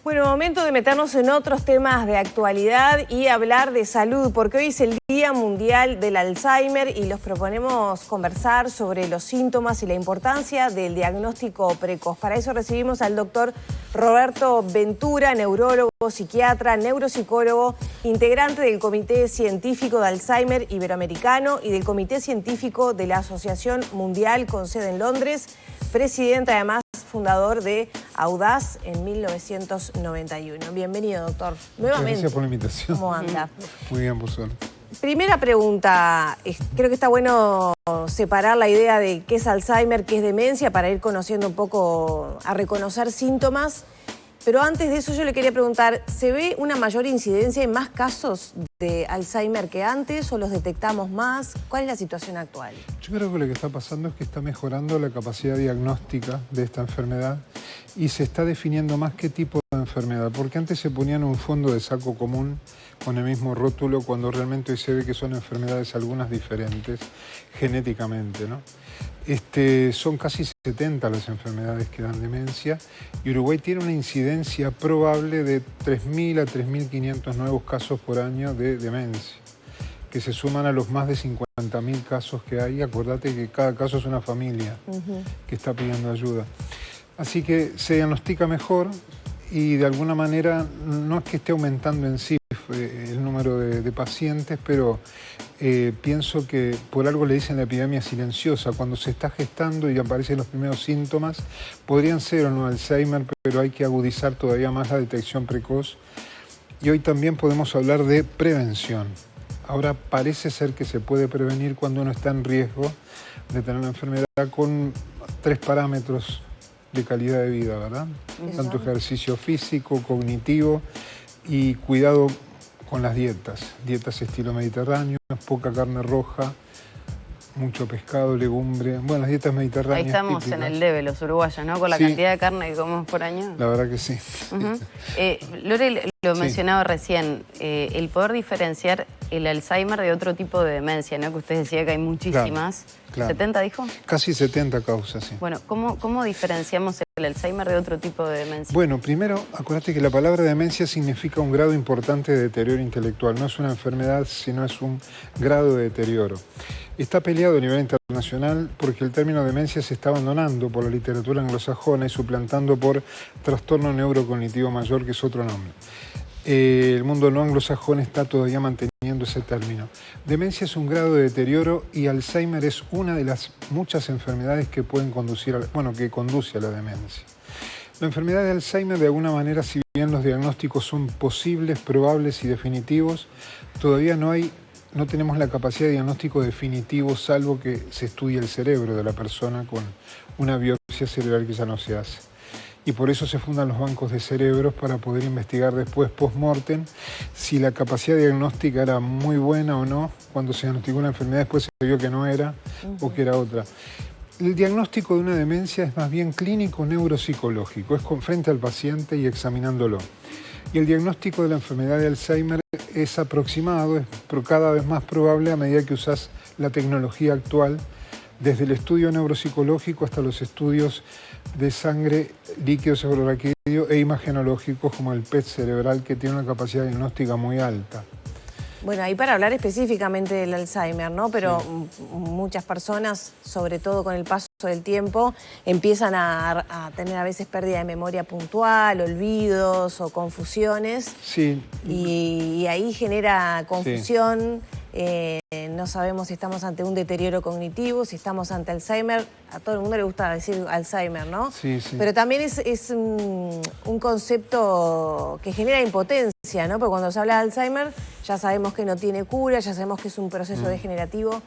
Bueno, momento de meternos en otros temas de actualidad y hablar de salud, porque hoy es el Día Mundial del Alzheimer y los proponemos conversar sobre los síntomas y la importancia del diagnóstico precoz. Para eso recibimos al doctor Roberto Ventura, neurólogo, psiquiatra, neuropsicólogo, integrante del Comité Científico de Alzheimer Iberoamericano y del Comité Científico de la Asociación Mundial con sede en Londres, presidente además fundador de Audaz en 1991. Bienvenido, doctor. Nuevamente. Gracias por la invitación. ¿Cómo anda? Muy bien, por suerte. Primera pregunta. Creo que está bueno separar la idea de qué es Alzheimer, qué es demencia, para ir conociendo un poco, a reconocer síntomas. Pero antes de eso yo le quería preguntar, ¿se ve una mayor incidencia en más casos de Alzheimer que antes o los detectamos más? ¿Cuál es la situación actual? Yo creo que lo que está pasando es que está mejorando la capacidad diagnóstica de esta enfermedad y se está definiendo más qué tipo de enfermedad, porque antes se ponían un fondo de saco común con el mismo rótulo, cuando realmente hoy se ve que son enfermedades algunas diferentes genéticamente, ¿no? Son casi 70 las enfermedades que dan demencia y Uruguay tiene una incidencia probable de 3.000 a 3.500 nuevos casos por año de demencia, que se suman a los más de 50.000 casos que hay. Acordate que cada caso es una familia que está pidiendo ayuda. Así que se diagnostica mejor y de alguna manera no es que esté aumentando en sí el número de pacientes, pero pienso que por algo le dicen la epidemia silenciosa. Cuando se está gestando y aparecen los primeros síntomas, podrían ser o no Alzheimer, pero hay que agudizar todavía más la detección precoz. Y hoy también podemos hablar de prevención. Ahora parece ser que se puede prevenir cuando uno está en riesgo de tener la enfermedad con 3 parámetros de calidad de vida, ¿verdad? Tanto ejercicio físico, cognitivo y cuidado con las dietas. Dietas estilo mediterráneo, poca carne roja, mucho pescado, legumbre. Bueno, las dietas mediterráneas ahí estamos típicas. En el leve, los uruguayos, ¿no? Con la cantidad de carne que comemos por año. La verdad que sí. Lore lo mencionaba recién, el poder diferenciar el Alzheimer de otro tipo de demencia, ¿no? Que usted decía que hay muchísimas. Claro. ¿70 dijo? Casi 70 causas, sí. Bueno, ¿cómo diferenciamos el Alzheimer de otro tipo de demencia? Bueno, primero, acuérdate que la palabra demencia significa un grado importante de deterioro intelectual. No es una enfermedad, sino es un grado de deterioro. Está peleado a nivel internacional porque el término demencia se está abandonando por la literatura anglosajona y suplantando por trastorno neurocognitivo mayor, que es otro nombre. El mundo no anglosajón está todavía manteniendo ese término. Demencia es un grado de deterioro y Alzheimer es una de las muchas enfermedades que pueden conducir que conduce a la demencia. La enfermedad de Alzheimer, de alguna manera, si bien los diagnósticos son posibles, probables y definitivos, todavía no tenemos la capacidad de diagnóstico definitivo, salvo que se estudie el cerebro de la persona con una biopsia cerebral que ya no se hace. Y por eso se fundan los bancos de cerebros para poder investigar después post-mortem si la capacidad diagnóstica era muy buena o no. Cuando se diagnosticó una enfermedad después se vio que no era o que era otra. El diagnóstico de una demencia es más bien clínico neuropsicológico, es frente al paciente y examinándolo. Y el diagnóstico de la enfermedad de Alzheimer es aproximado, es cada vez más probable a medida que usas la tecnología actual, desde el estudio neuropsicológico hasta los estudios de sangre, líquido cefalorraquídeo e imagenológicos como el PET cerebral, que tiene una capacidad diagnóstica muy alta. Bueno, ahí para hablar específicamente del Alzheimer, ¿no? Pero muchas personas, sobre todo con el paso del tiempo, empiezan a tener a veces pérdida de memoria puntual, olvidos o confusiones. Sí. Y ahí genera confusión. No sabemos si estamos ante un deterioro cognitivo, si estamos ante Alzheimer. A todo el mundo le gusta decir Alzheimer, ¿no? Sí, sí. Pero también es un concepto que genera impotencia, ¿no? Porque cuando se habla de Alzheimer ya sabemos que no tiene cura, ya sabemos que es un proceso degenerativo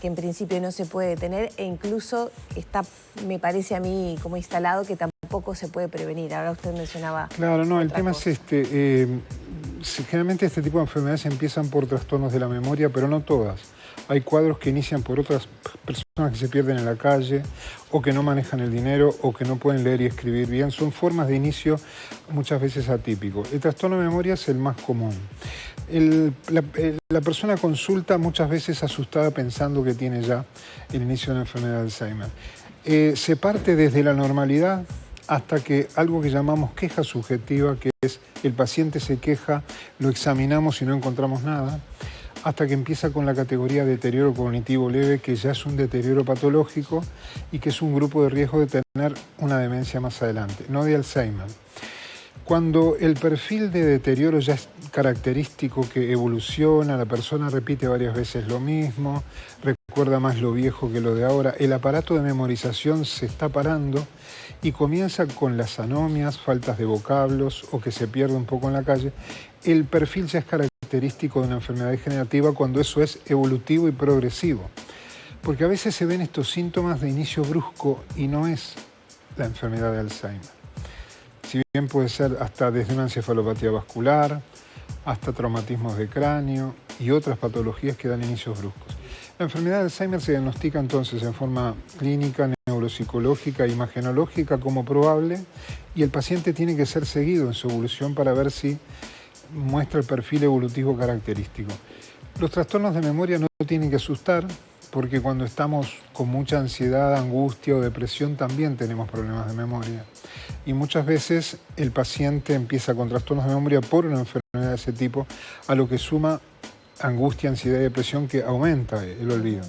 que en principio no se puede detener e incluso está, me parece a mí, como instalado que tampoco se puede prevenir. Ahora usted mencionaba... Claro, no, el tema es generalmente este tipo de enfermedades empiezan por trastornos de la memoria, pero no todas. Hay cuadros que inician por otras personas que se pierden en la calle, o que no manejan el dinero, o que no pueden leer y escribir bien. Son formas de inicio muchas veces atípicos. El trastorno de memoria es el más común. La persona consulta muchas veces asustada pensando que tiene ya el inicio de una enfermedad de Alzheimer. Se parte desde la normalidad hasta que algo que llamamos queja subjetiva, que es el paciente se queja, lo examinamos y no encontramos nada, hasta que empieza con la categoría de deterioro cognitivo leve, que ya es un deterioro patológico y que es un grupo de riesgo de tener una demencia más adelante, no de Alzheimer. Cuando el perfil de deterioro ya es característico, que evoluciona, la persona repite varias veces lo mismo, recuerda más lo viejo que lo de ahora, el aparato de memorización se está parando y comienza con las anomias, faltas de vocablos o que se pierde un poco en la calle, el perfil ya es característico de una enfermedad degenerativa cuando eso es evolutivo y progresivo. Porque a veces se ven estos síntomas de inicio brusco y no es la enfermedad de Alzheimer. Si bien puede ser hasta desde una encefalopatía vascular, hasta traumatismos de cráneo y otras patologías que dan inicios bruscos. La enfermedad de Alzheimer se diagnostica entonces en forma clínica, neuropsicológica, imagenológica como probable, y el paciente tiene que ser seguido en su evolución para ver si muestra el perfil evolutivo característico. Los trastornos de memoria no tienen que asustar, porque cuando estamos con mucha ansiedad, angustia o depresión también tenemos problemas de memoria. Y muchas veces el paciente empieza con trastornos de memoria por una enfermedad de ese tipo, a lo que suma angustia, ansiedad y depresión, que aumenta el olvido.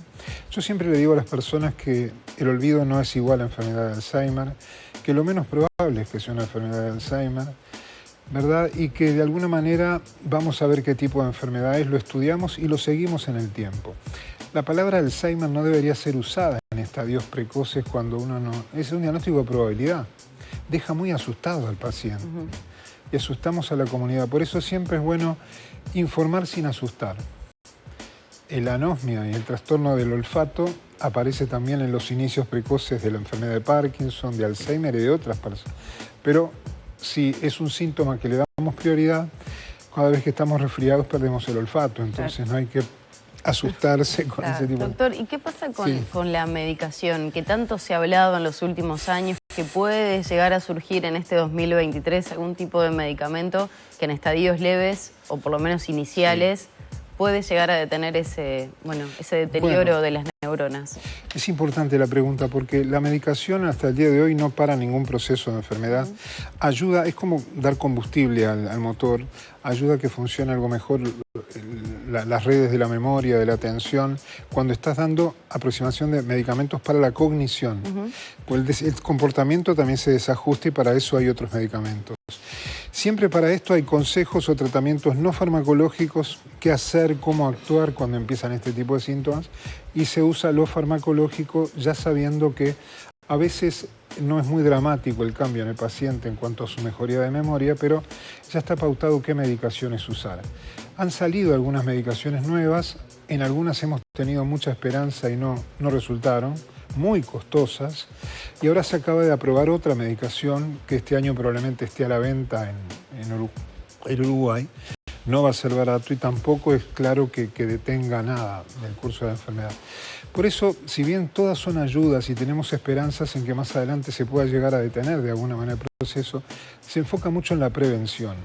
Yo siempre le digo a las personas que el olvido no es igual a enfermedad de Alzheimer, que lo menos probable es que sea una enfermedad de Alzheimer, ¿verdad? Y que de alguna manera vamos a ver qué tipo de enfermedad es, lo estudiamos y lo seguimos en el tiempo. La palabra Alzheimer no debería ser usada en estadios precoces cuando uno no... Es un diagnóstico de probabilidad. Deja muy asustado al paciente. Y asustamos a la comunidad. Por eso siempre es bueno informar sin asustar. El anosmia y el trastorno del olfato aparece también en los inicios precoces de la enfermedad de Parkinson, de Alzheimer y de otras personas. Pero si es un síntoma que le damos prioridad, cada vez que estamos resfriados perdemos el olfato. Entonces no hay que asustarse con ese tipo de... Doctor, ¿y qué pasa con la medicación? Que tanto se ha hablado en los últimos años, que puede llegar a surgir en este 2023 algún tipo de medicamento que en estadios leves, o por lo menos iniciales, puede llegar a detener ese deterioro de las neuronas. Es importante la pregunta porque la medicación hasta el día de hoy no para ningún proceso de enfermedad. Ayuda, es como dar combustible al motor, ayuda a que funcione algo mejor las redes de la memoria, de la atención, cuando estás dando aproximación de medicamentos para la cognición. Pues el comportamiento también se desajusta y para eso hay otros medicamentos. Siempre para esto hay consejos o tratamientos no farmacológicos, qué hacer, cómo actuar cuando empiezan este tipo de síntomas, y se usa lo farmacológico ya sabiendo que a veces no es muy dramático el cambio en el paciente en cuanto a su mejoría de memoria, pero ya está pautado qué medicaciones usar. Han salido algunas medicaciones nuevas, en algunas hemos tenido mucha esperanza y no resultaron, muy costosas, y ahora se acaba de aprobar otra medicación que este año probablemente esté a la venta en Uruguay. No va a ser barato y tampoco es claro que detenga nada del curso de la enfermedad. Por eso, si bien todas son ayudas y tenemos esperanzas en que más adelante se pueda llegar a detener de alguna manera el proceso, se enfoca mucho en la prevención,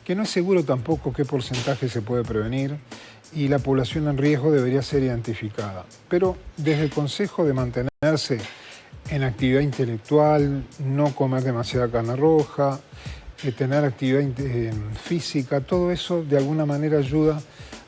que no es seguro tampoco qué porcentaje se puede prevenir, y la población en riesgo debería ser identificada. Pero desde el consejo de mantenerse en actividad intelectual, no comer demasiada carne roja, tener actividad física, todo eso de alguna manera ayuda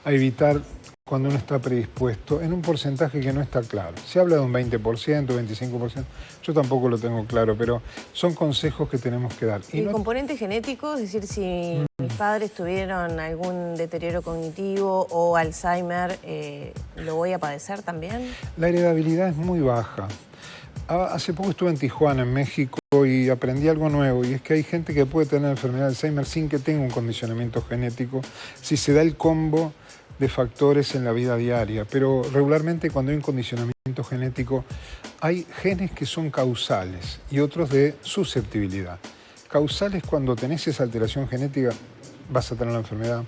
a evitar cuando uno está predispuesto en un porcentaje que no está claro. Se habla de un 20%, 25%, yo tampoco lo tengo claro, pero son consejos que tenemos que dar. ¿Y el componente genético? Es decir, si mis padres tuvieron algún deterioro cognitivo o Alzheimer, ¿lo voy a padecer también? La heredabilidad es muy baja. Hace poco estuve en Tijuana, en México, y aprendí algo nuevo, y es que hay gente que puede tener enfermedad de Alzheimer sin que tenga un condicionamiento genético, si se da el combo de factores en la vida diaria. Pero regularmente cuando hay un condicionamiento genético hay genes que son causales y otros de susceptibilidad. Causales, cuando tenés esa alteración genética vas a tener la enfermedad,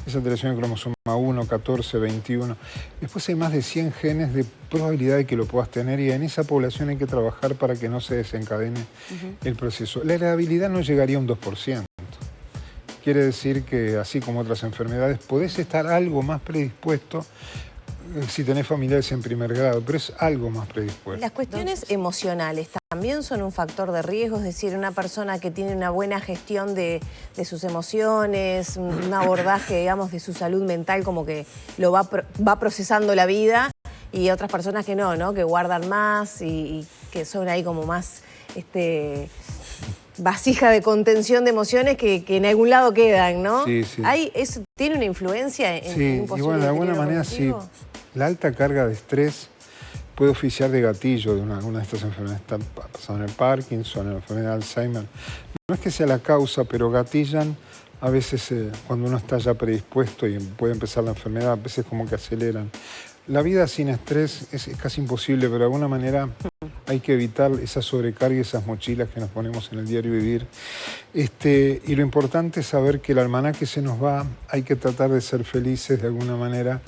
esa alteración de cromosoma 1, 14, 21. Después hay más de 100 genes de probabilidad de que lo puedas tener y en esa población hay que trabajar para que no se desencadene el proceso. La heredabilidad no llegaría a un 2%. Quiere decir que, así como otras enfermedades, podés estar algo más predispuesto si tenés familiares en primer grado, pero es algo más predispuesto. Las cuestiones emocionales también son un factor de riesgo, es decir, una persona que tiene una buena gestión de sus emociones, un abordaje, digamos, de su salud mental, como que lo va procesando la vida, y otras personas que no, ¿no? Que guardan más y que son ahí como más vasija de contención de emociones que en algún lado quedan, ¿no? Sí, sí. ¿Eso tiene una influencia en sí, un posible y bueno, de alguna manera cognitivo? sí. La alta carga de estrés puede oficiar de gatillo de alguna de estas enfermedades. Está pasando en el Parkinson, en la enfermedad de Alzheimer. No es que sea la causa, pero gatillan a veces cuando uno está ya predispuesto y puede empezar la enfermedad, a veces como que aceleran. La vida sin estrés es casi imposible, pero de alguna manera hay que evitar esa sobrecarga y esas mochilas que nos ponemos en el diario vivir. Y lo importante es saber que el almanaque se nos va, hay que tratar de ser felices de alguna manera,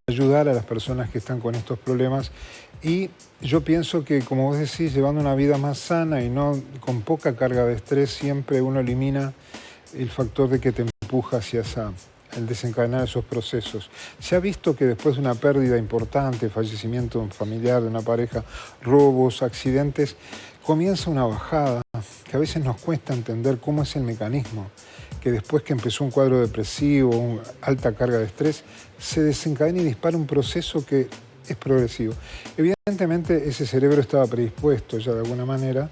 ayudar a las personas que están con estos problemas. Y yo pienso que, como vos decís, llevando una vida más sana y no con poca carga de estrés, siempre uno elimina el factor de que te empuja hacia el desencadenar esos procesos. Se ha visto que después de una pérdida importante, fallecimiento de un familiar, de una pareja, robos, accidentes, comienza una bajada que a veces nos cuesta entender cómo es el mecanismo, que después que empezó un cuadro depresivo, una alta carga de estrés, se desencadena y dispara un proceso que es progresivo. Evidentemente ese cerebro estaba predispuesto ya de alguna manera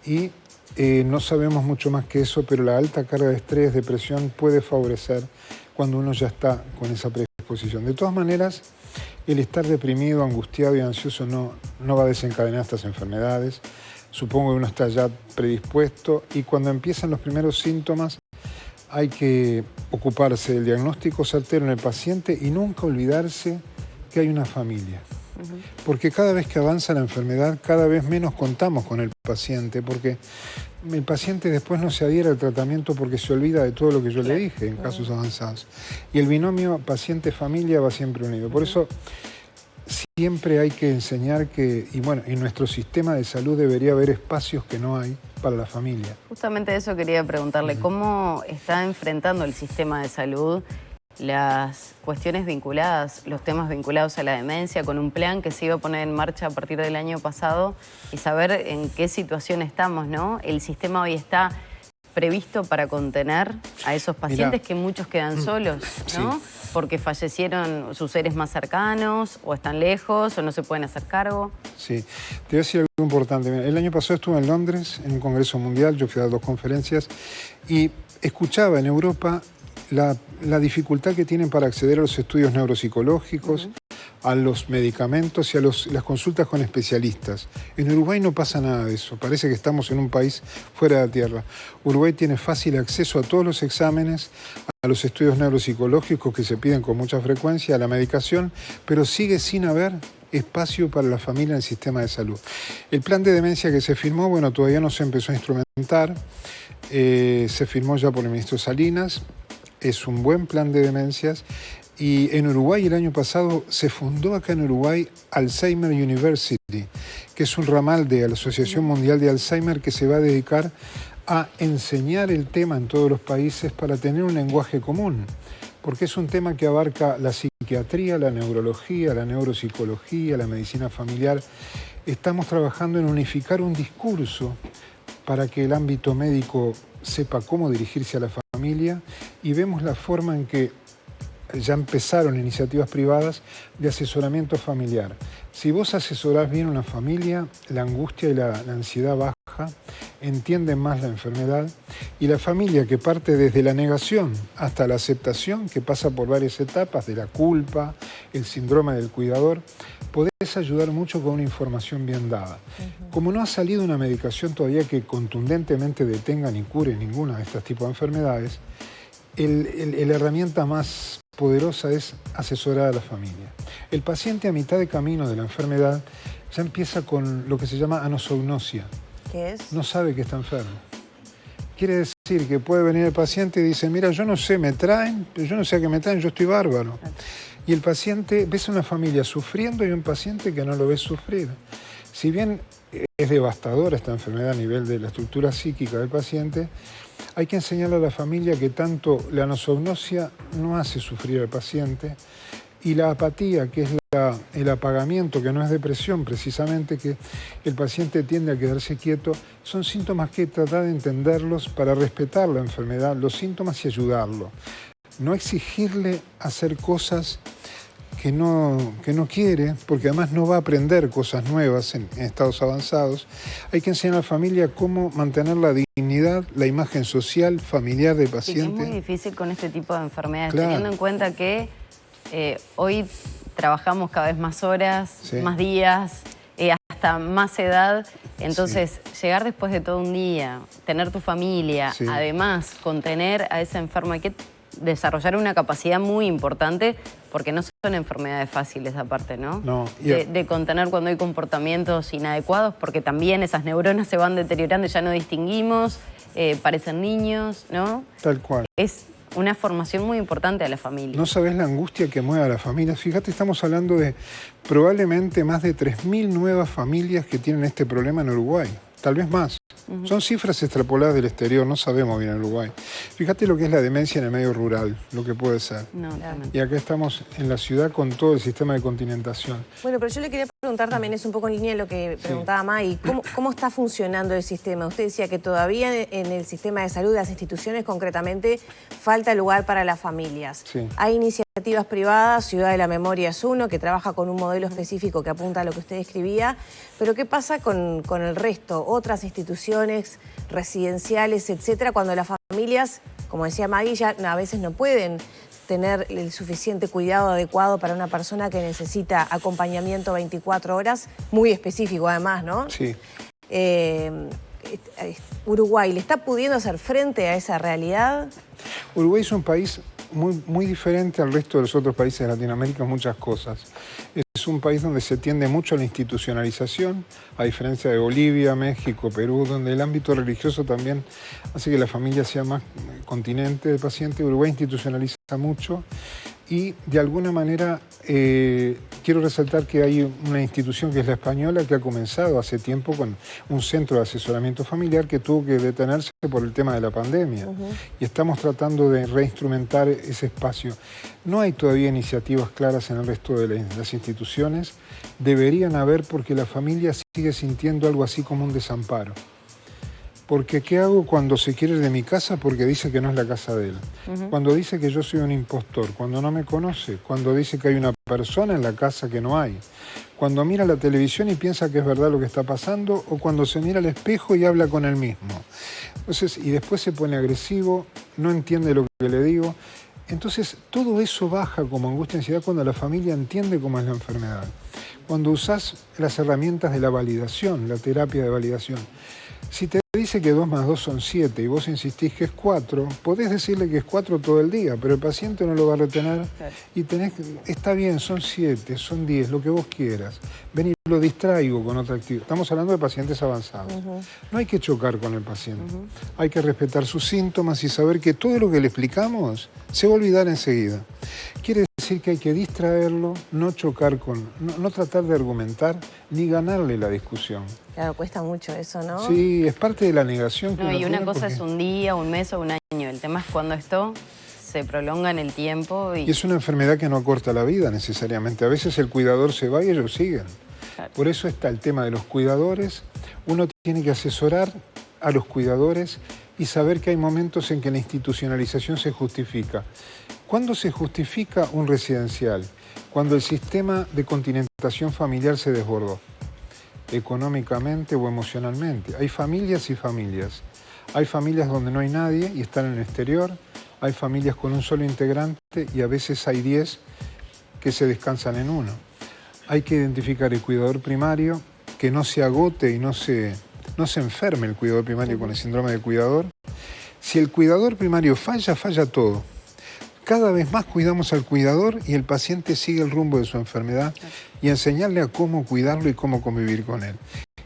y no sabemos mucho más que eso, pero la alta carga de estrés, depresión puede favorecer cuando uno ya está con esa predisposición. De todas maneras, el estar deprimido, angustiado y ansioso no va a desencadenar estas enfermedades. Supongo que uno está ya predispuesto y cuando empiezan los primeros síntomas hay que ocuparse del diagnóstico certero en el paciente y nunca olvidarse que hay una familia. Porque cada vez que avanza la enfermedad, cada vez menos contamos con el paciente, porque el paciente después no se adhiere al tratamiento porque se olvida de todo lo que yo le dije en casos avanzados. Y el binomio paciente-familia va siempre unido. Por eso siempre hay que enseñar que, y bueno, en nuestro sistema de salud debería haber espacios que no hay para la familia. Justamente eso quería preguntarle, ¿cómo está enfrentando el sistema de salud las cuestiones vinculadas, los temas vinculados a la demencia, con un plan que se iba a poner en marcha a partir del año pasado y saber en qué situación estamos, ¿no? El sistema hoy está previsto para contener a esos pacientes que muchos quedan solos, ¿no? Sí. Porque fallecieron sus seres más cercanos, o están lejos, o no se pueden hacer cargo. Sí, te voy a decir algo importante. El año pasado estuve en Londres, en un congreso mundial, yo fui a 2 conferencias, y escuchaba en Europa la dificultad que tienen para acceder a los estudios neuropsicológicos, a los medicamentos y a las consultas con especialistas. En Uruguay no pasa nada de eso, parece que estamos en un país fuera de la tierra. Uruguay tiene fácil acceso a todos los exámenes, a los estudios neuropsicológicos que se piden con mucha frecuencia, a la medicación, pero sigue sin haber espacio para la familia en el sistema de salud. El plan de demencia que se firmó, bueno, todavía no se empezó a instrumentar, se firmó ya por el ministro Salinas. Es un buen plan de demencias y en Uruguay el año pasado se fundó acá en Uruguay Alzheimer University, que es un ramal de la Asociación Mundial de Alzheimer que se va a dedicar a enseñar el tema en todos los países para tener un lenguaje común, porque es un tema que abarca la psiquiatría, la neurología, la neuropsicología, la medicina familiar. Estamos trabajando en unificar un discurso para que el ámbito médico sepa cómo dirigirse a la familia y vemos la forma en que ya empezaron iniciativas privadas de asesoramiento familiar. Si vos asesorás bien a una familia, la angustia y la ansiedad baja, entienden más la enfermedad y la familia que parte desde la negación hasta la aceptación, que pasa por varias etapas de la culpa, el síndrome del cuidador, podés ayudar mucho con una información bien dada. Como no ha salido una medicación todavía que contundentemente detenga ni cure ninguna de estos tipos de enfermedades, la herramienta más poderosa es asesorar a la familia. El paciente a mitad de camino de la enfermedad ya empieza con lo que se llama anosognosia. ¿Qué es? No sabe que está enfermo. Quiere decir que puede venir el paciente y dice, mira, yo no sé, me traen, pero yo no sé a qué me traen, yo estoy bárbaro. Y el paciente, ves a una familia sufriendo y un paciente que no lo ve sufrir. Si bien es devastadora esta enfermedad a nivel de la estructura psíquica del paciente, hay que enseñarle a la familia que tanto la anosognosia no hace sufrir al paciente, Y la apatía, que es el apagamiento, que no es depresión precisamente, que el paciente tiende a quedarse quieto, son síntomas que tratar de entenderlos para respetar la enfermedad, los síntomas y ayudarlo. No exigirle hacer cosas que no quiere, porque además no va a aprender cosas nuevas en estados avanzados. Hay que enseñar a la familia cómo mantener la dignidad, la imagen social, familiar del paciente. Sí, es muy difícil con este tipo de enfermedades, claro, teniendo en cuenta que hoy trabajamos cada vez más horas, sí, más días, hasta más edad. Entonces, sí, llegar después de todo un día, tener tu familia, sí, además contener a esa enferma, hay que desarrollar una capacidad muy importante, porque no son enfermedades fáciles aparte, ¿no? No. De contener cuando hay comportamientos inadecuados, porque también esas neuronas se van deteriorando y ya no distinguimos, parecen niños, ¿no? Tal cual. Es una formación muy importante a la familia. No sabés la angustia que mueve a las familias. Fíjate, estamos hablando de probablemente más de 3.000 nuevas familias que tienen este problema en Uruguay. Tal vez más. Son cifras extrapoladas del exterior, no sabemos bien en Uruguay. Fíjate lo que es la demencia en el medio rural, lo que puede ser. No, y acá estamos en la ciudad con todo el sistema de continentación. Bueno, pero yo le quería preguntar también, es un poco en línea de lo que preguntaba May, ¿cómo está funcionando el sistema? Usted decía que todavía en el sistema de salud, las instituciones concretamente, falta lugar para las familias. Sí. Hay iniciativas privadas, Ciudad de la Memoria es uno, que trabaja con un modelo específico que apunta a lo que usted describía, pero ¿qué pasa con el resto? Otras instituciones residenciales, etcétera, cuando las familias, como decía Maggie, ya a veces no pueden tener el suficiente cuidado adecuado para una persona que necesita acompañamiento 24 horas, muy específico además, ¿no? Sí. Uruguay, ¿le está pudiendo hacer frente a esa realidad? Uruguay es un país muy diferente al resto de los otros países de Latinoamérica en muchas cosas. Es un país donde se tiende mucho a la institucionalización, a diferencia de Bolivia, México, Perú, donde el ámbito religioso también hace que la familia sea más continente del paciente. Uruguay institucionaliza mucho y de alguna manera quiero resaltar que hay una institución que es la española que ha comenzado hace tiempo con un centro de asesoramiento familiar que tuvo que detenerse por el tema de la pandemia. Y estamos tratando de reinstrumentar ese espacio. No hay todavía iniciativas claras en el resto de las instituciones. Deberían haber, porque la familia sigue sintiendo algo así como un desamparo. Porque ¿qué hago cuando se quiere ir de mi casa porque dice que no es la casa de él? Cuando dice que yo soy un impostor, cuando no me conoce, cuando dice que hay una persona en la casa que no hay, cuando mira la televisión y piensa que es verdad lo que está pasando, o cuando se mira al espejo y habla con él mismo. Entonces, y después se pone agresivo, no entiende lo que le digo. Entonces, todo eso baja como angustia y ansiedad cuando la familia entiende cómo es la enfermedad. Cuando usás las herramientas de la validación, la terapia de validación. Si te dice que 2 más 2 son 7 y vos insistís que es 4, podés decirle que es 4 todo el día, pero el paciente no lo va a retener y está bien, son 7, son 10, lo que vos quieras. Vení, lo distraigo con otra actividad. Estamos hablando de pacientes avanzados. No hay que chocar con el paciente. Hay que respetar sus síntomas y saber que todo lo que le explicamos se va a olvidar enseguida. Quiere decir que hay que distraerlo, no chocar no tratar de argumentar ni ganarle la discusión. Claro, cuesta mucho eso, ¿no? Sí, es parte de la negación que no, y una cosa porque... es un día, un mes o un año. El tema es cuando esto se prolonga en el tiempo. Y es una enfermedad que no acorta la vida necesariamente. A veces el cuidador se va y ellos siguen. Claro. Por eso está el tema de los cuidadores. Uno tiene que asesorar a los cuidadores y saber que hay momentos en que la institucionalización se justifica. ¿Cuándo se justifica un residencial? Cuando el sistema de continentación familiar se desbordó, económicamente o emocionalmente. Hay familias y familias. Hay familias donde no hay nadie y están en el exterior. Hay familias con un solo integrante y a veces hay 10 que se descansan en uno. Hay que identificar el cuidador primario, que no se agote y no se enferme el cuidador primario con el síndrome del cuidador. Si el cuidador primario falla, falla todo. Cada vez más cuidamos al cuidador y el paciente sigue el rumbo de su enfermedad y enseñarle a cómo cuidarlo y cómo convivir con él.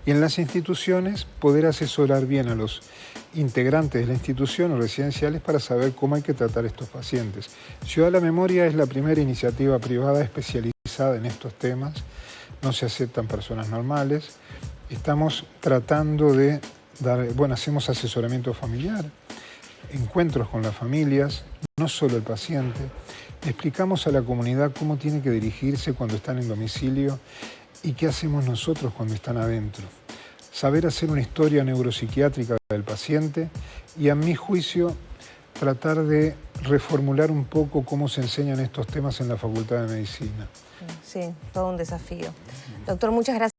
Y en las instituciones poder asesorar bien a los integrantes de la institución o residenciales para saber cómo hay que tratar a estos pacientes. Ciudad de la Memoria es la primera iniciativa privada especializada en estos temas. No se aceptan personas normales. Estamos tratando de hacemos asesoramiento familiar, encuentros con las familias, no solo el paciente. explicamos a la comunidad cómo tiene que dirigirse cuando están en domicilio y qué hacemos nosotros cuando están adentro. Saber hacer una historia neuropsiquiátrica del paciente y, a mi juicio, tratar de reformular un poco cómo se enseñan estos temas en la Facultad de Medicina. Sí, todo un desafío. Doctor, muchas gracias